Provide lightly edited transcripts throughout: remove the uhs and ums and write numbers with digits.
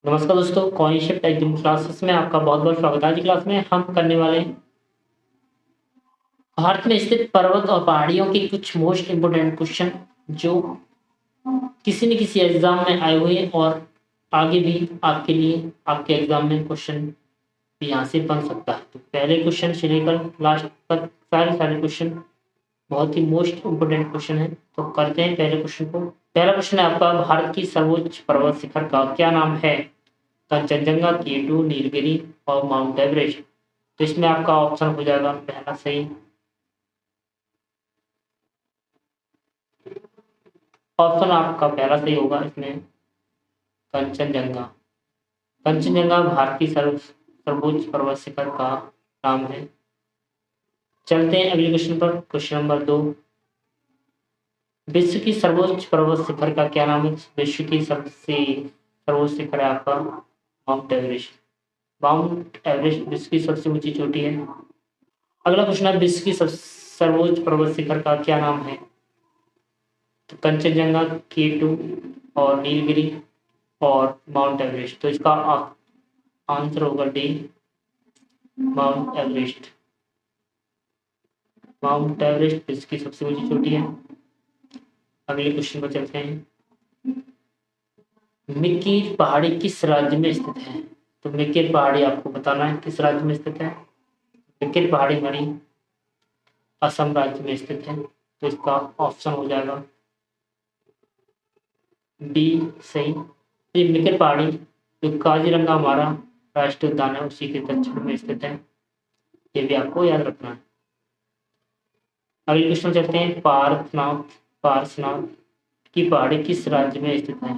नमस्कार दोस्तों, concept exam classes में आपका बहुत बहुत स्वागत है। आज की क्लास में हम करने वाले हैं भारत में स्थित पर्वत और पहाड़ियों के कुछ मोस्ट इम्पोर्टेंट क्वेश्चन जो किसी न किसी एग्जाम में आए हुए हैं और आगे भी आपके लिए आपके एग्जाम में क्वेश्चन भी यहाँ से बन सकता है। तो पहले क्वेश्चन से लेकर लास्ट तक सारे क्वेश्चन बहुत ही मोस्ट इम्पोर्टेंट क्वेश्चन है। तो करते हैं पहले क्वेश्चन को। पहला क्वेश्चन है आपका, भारत की सर्वोच्च पर्वत शिखर का क्या नाम है? कंचनजंगा, K2, नीलगिरी और माउंट एवरेस्ट। तो इसमें आपका ऑप्शन हो जाएगा पहला सही। ऑप्शन आपका पहला सही होगा इसमें कंचनजंगा। कंचनजंगा भारत की सर्वोच्च पर्वत शिखर का नाम है। चलते हैं अगले क्वेश्चन पर। क्वेश्चन नंबर 2, विश्व की सर्वोच्च पर्वत शिखर का क्या नाम है? विश्व की सबसे सर्वोच्च शिखर है आपका माउंट एवरेस्ट। माउंट एवरेस्ट विश्व की सबसे ऊंची चोटी है। अगला क्वेश्चन है, विश्व की सर्वोच्च पर्वत शिखर का क्या नाम है? तो कंचनजंगा, K2 और नीलगिरी और माउंट एवरेस्ट। तो इसका आंसर होगा D, mount Everest. Mount Everest विश्व की सबसे ऊंची चोटी है। अगले क्वेश्चन पर चलते हैं। मिकिर पहाड़ी किस राज्य में स्थित है? तो मिकिर पहाड़ी आपको बताना है किस राज्य में स्थित है। मिकिर पहाड़ी हमारी असम राज्य में स्थित है। तो इसका ऑप्शन हो जाएगा बी सही। ये मिकिर पहाड़ी जो काजीरंगा हमारा राष्ट्रीय उद्यान है उसी के दक्षिण में स्थित है। ये भी आपको याद रखना है। अगले क्वेश्चन चलते हैं। पार्श्वनाथ की पहाड़ी किस राज्य में स्थित है?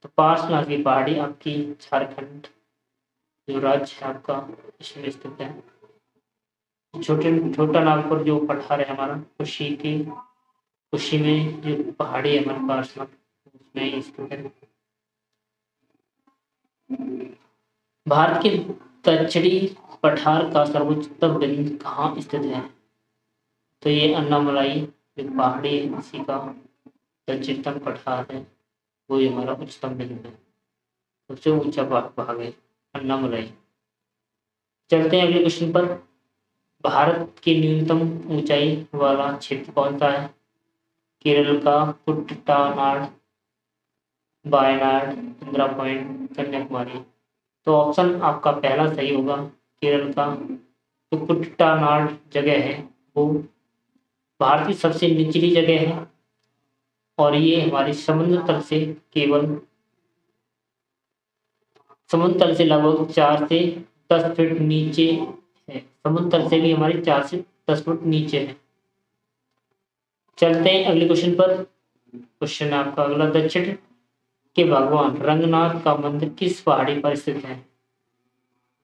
तो पार्श्वनाथ की पहाड़ी आपकी झारखंड जो राज्य है आपका इसमें स्थित है। छोटा नागपुर जो पठार है हमारा उसी में जो पहाड़ी है हमारे पार्श्वनाथ उसमें स्थित है। भारत के दक्षिणी पठार का सर्वोच्चतम बिंदु कहाँ स्थित है? तो ये अन्नामलाई जो पहाड़ी है इसी का दक्षिणतम पठार है, वो ही हमारा उच्चतम बिंदु है। सबसे ऊंचा भाग है अन्नामलाई। चलते हैं अगले क्वेश्चन पर। भारत की न्यूनतम ऊंचाई वाला क्षेत्र कौन सा है? केरल का कुट्टानाड, वायनाड, इंदिरा पॉइंट, कन्याकुमारी। तो ऑप्शन आपका पहला सही होगा। केरल का जो कुट्टानाड जगह है वो भारत की सबसे निचली जगह है और ये हमारी समुद्र तल से लगभग 4 से 10 फीट नीचे है। समुद्र तल से भी हमारी 4 से 10 फुट नीचे है। चलते हैं अगले क्वेश्चन पर। क्वेश्चन है आपका अगला, दक्षिण के भगवान रंगनाथ का मंदिर किस पहाड़ी पर स्थित है?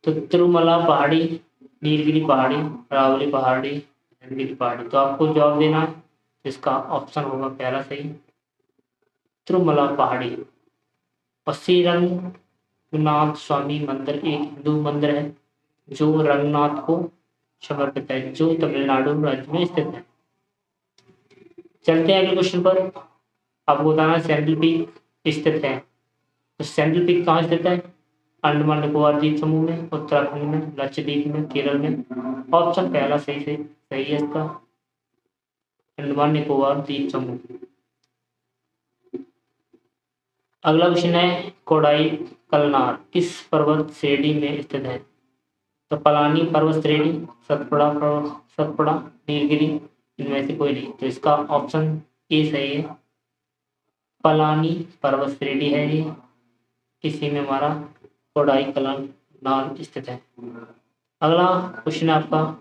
तो तिरुमला पहाड़ी, नीलगिरी पहाड़ी, अरावली पहाड़ी, हिमगिरी पहाड़ी। तो आपको जवाब देना है। इसका ऑप्शन होगा पहला सही, तिरुमला पहाड़ी। और श्री रंगनाथ स्वामी मंदिर एक हिंदू मंदिर है जो रंगनाथ को समर्पित है, जो तमिलनाडु राज्य में स्थित है। चलते हैं अगले क्वेश्चन पर। आपको बताना सैंडल पीक स्थित है। तो सैंडल पीक कहाँ स्थित है? अंडमान निकोबार द्वीप समूह में, उत्तराखंड में, लक्षद्वीप में, केरल में। ऑप्शन पहला सही है इसका, अंडमान निकोबार द्वीप समूह। अगला क्वेश्चन है, कोडाई कलनार किस पर्वत श्रेणी में स्थित है? तो पलानी पर्वत श्रेणी, सतपुड़ा, नीलगिरी, इनमें से कोई नहीं। तो इसका ऑप्शन ए सही है, पलानी पर्वत श्रेणी है ये, इसी में हमारा कोडाई कलनार स्थित है। अगला क्वेश्चन है आपका,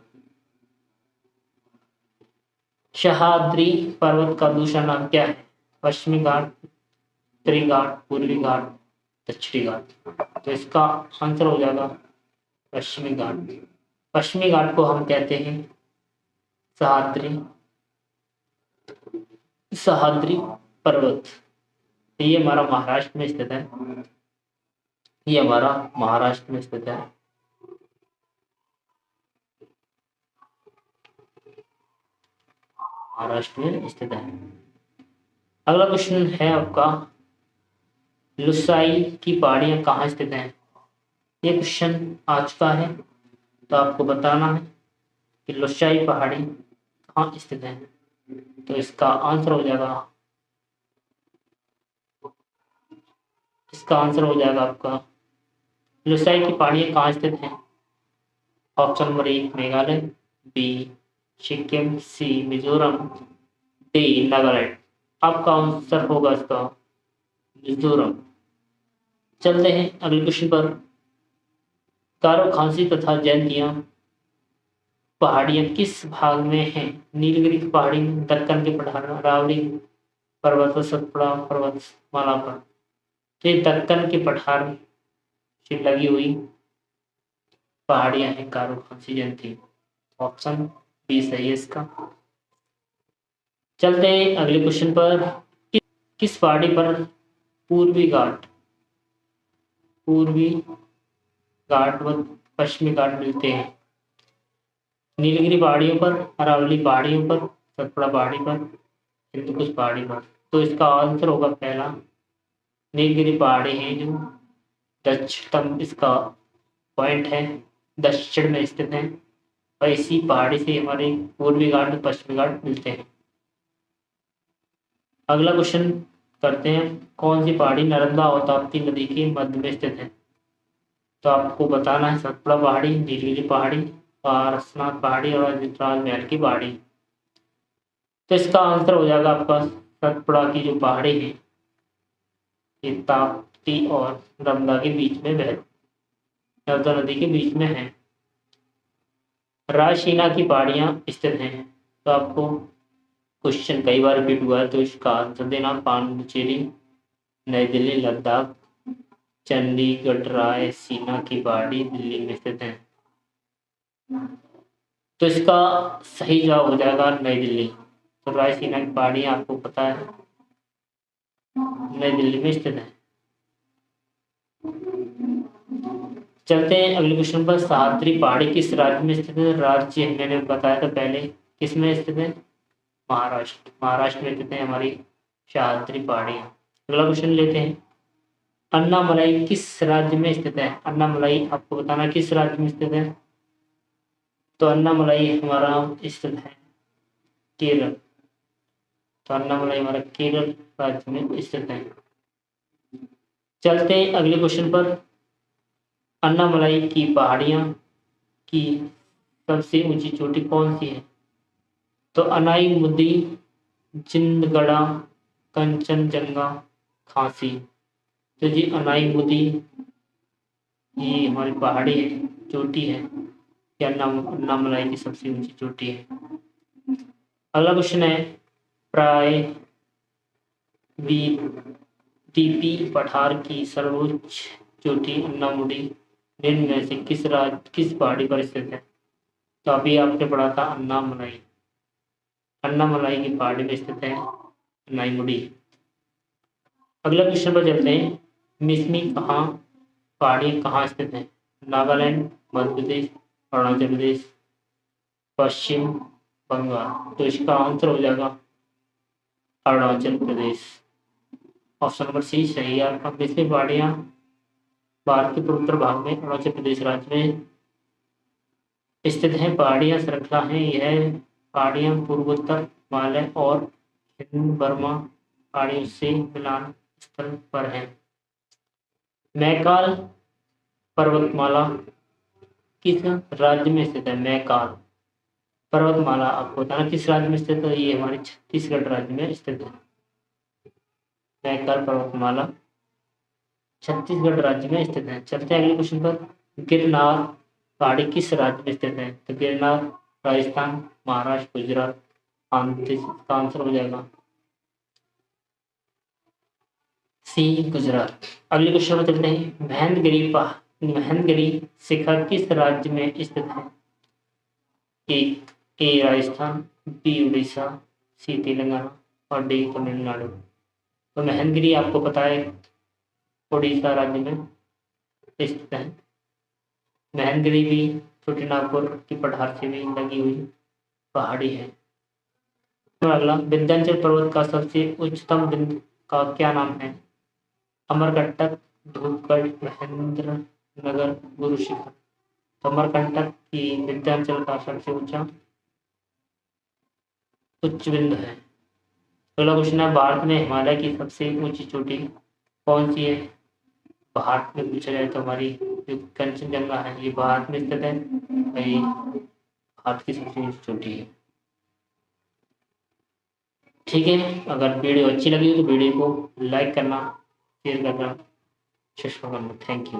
सह्याद्री पर्वत का दूसरा नाम क्या है? पश्चिमी घाट, उत्तरी घाट, पूर्वी घाट, दक्षिणी घाट। तो इसका आंसर हो जाएगा पश्चिमी घाट। पश्चिमी घाट को हम कहते हैं सह्याद्री सह्याद्री पर्वत। ये हमारा महाराष्ट्र में स्थित है। ये हमारा महाराष्ट्र में स्थित है। महाराष्ट्र में स्थित है। अगला क्वेश्चन है आपका, लुसाई की पहाड़ियाँ कहाँ स्थित हैं? ये क्वेश्चन आ चुका है, तो आपको बताना है कि लुसाई पहाड़ी कहाँ स्थित है। तो इसका आंसर हो जाएगा आपका लुसाई की पहाड़ियाँ कहाँ स्थित हैं? Option number 1 Meghalaya, B Sikkim, C Mizoram, D Nagaland. आपका आंसर होगा इसका मिजोरम। चलते हैं अगले क्वेश्चन पर। गारो खासी तथा जयंतिया पहाड़ियाँ किस भाग में हैं? नीलगिरी की पहाड़ी में, दक्कन के पठार, अरावली पर्वत व सतपुड़ा पर्वतमाला पर। तो ये दक्कन के पठार से लगी हुई पहाड़ियाँ हैं गारो खासी जयंती। ऑप्शन बी सही है इसका। चलते हैं अगले क्वेश्चन पर। किस पहाड़ी पर पूर्वी घाट व पश्चिमी घाट मिलते हैं? नीलगिरी पहाड़ियों पर, अरावली पहाड़ियों पर, सतपुड़ा पहाड़ी पर, हिंदुकुश पहाड़ी पर। तो इसका आंसर होगा पहला, नीलगिरी पहाड़ी है जो दक्षिणतम इसका पॉइंट है, दक्षिण में स्थित है, और इसी पहाड़ी से हमारे पूर्वी घाट पश्चिमी घाट मिलते हैं। अगला क्वेश्चन करते हैं। कौन सी पहाड़ी नर्मदा और ताप्ती नदी के मध्य में स्थित है? तो आपको बताना है सतपुड़ा पहाड़ी, नीलगिरी पहाड़ी, पारसनाथ पहाड़ी और राजमहल की पहाड़ी। तो इसका आंसर हो जाएगा आपका सतपुड़ा की जो पहाड़ी है ये ताप्ती और नर्मदा के बीच में नर्मदा नदी के बीच में है। रायसीना की पहाड़ियाँ स्थित हैं। तो आपको क्वेश्चन कई बार रिपीट हुआ है, तो इसका आंसर देना पांडिचेरी, नई दिल्ली, लद्दाख, चंडीगढ़। रायसीना की पहाड़ी दिल्ली में स्थित है। तो इसका सही जवाब हो जाएगा नई दिल्ली। तो रायसीना की पहाड़ी आपको पता है नई दिल्ली में स्थित है। चलते हैं अगले क्वेश्चन पर। सह्याद्री पहाड़ी किस राज्य में स्थित है? राज्य मैंने बताया था पहले, किस में स्थित है? महाराष्ट्र में स्थित है हमारी सह्याद्री पहाड़ियाँ। अगला क्वेश्चन लेते हैं। अन्नामलाई किस राज्य में स्थित है? अन्नामलाई आपको बताना किस राज्य में स्थित है। तो अन्नामलाई हमारा स्थित है केरल। तो अन्नामलाई हमारा केरल राज्य में स्थित है। चलते हैं अगले क्वेश्चन पर। अन्नामलाई की पहाड़ियाँ की सबसे ऊंची चोटी कौन सी है? तो अनाई-मुदी, जिंदगड़ा, कंचनजंगा, खांसी। तो जी अनाई-मुदी ये हमारी पहाड़ी है, चोटी है, या अन्नामलाई की सबसे ऊंची चोटी है। अगला क्वेश्चन है। प्राय टीपी पठार की सर्वोच्च चोटी अन्नामुडी निम्न में से किस पहाड़ी पर स्थित है? तो अभी आपने पढ़ा था अन्नामलाई की पहाड़ी में स्थित है अन्नामुडी। अगला क्वेश्चन पर चलते हैं। मिसमी पहाड़ी कहाँ स्थित है? नागालैंड, मध्य प्रदेश, अरुणाचल प्रदेश, पश्चिम बंगाल। तो इसका आंसर हो जाएगा Arunachal Pradesh. Option number C सही है आपका। मिसमी पहाड़ियाँ भारत के पूर्वोत्तर भाग में अरुणाचल प्रदेश राज्य में स्थित हैं। पहाड़ियाँ श्रृंखला हैं। यह पहाड़ियाँ पूर्वोत्तर हिमालय और हिंद बर्मा पहाड़ियों से मिलान स्थल पर है। मैकाल पर्वतमाला किस राज्य में स्थित है? मैकाल पर्वतमाला आपको बताना किस राज्य में स्थित है? ये हमारे छत्तीसगढ़ राज्य में स्थित है। मैकाल पर्वतमाला छत्तीसगढ़ राज्य में स्थित है। चलते हैं अगले क्वेश्चन पर। गिरनार पहाड़ी किस राज्य में स्थित है? तो गिरनार राजस्थान, महाराष्ट्र, गुजरात, आंध्र प्रदेश। का आंसर हो जाएगा सी गुजरात। अगले क्वेश्चन में चलते हैं। महेंद्रगिरी शिखर किस राज्य में स्थित है? एक ए राजस्थान, बी उड़ीसा, सी तेलंगाना और डी तमिलनाडु। तो महेंद्रगिरी आपको पता है उड़ीसा राज्य में स्थित है। महेंद्रगिरी भी छोटी-नागपुर की पठार से भी लगी हुई पहाड़ी है। अगला विंध्याचल पर्वत का सबसे उच्चतम बिंदु का क्या नाम है? अमरकंटक, धूपगढ़, महेंद्र नगर, गुरु शिखर। तो अमरकंटक की विंध्याचल का सबसे ऊंचा उच्च बिंदु है। अगला क्वेश्चन है, भारत में हिमालय की सबसे ऊंची चोटी कौन सी है? भारत में पूछा जाए तो हमारी जो कंचनजंगा है ये भारत में स्थित है और ये भारत की सबसे ऊंची चोटी है। ठीक है, अगर वीडियो अच्छी लगी हो तो वीडियो को लाइक करना, शेयर करना, सब्सक्राइब करना। Thank you.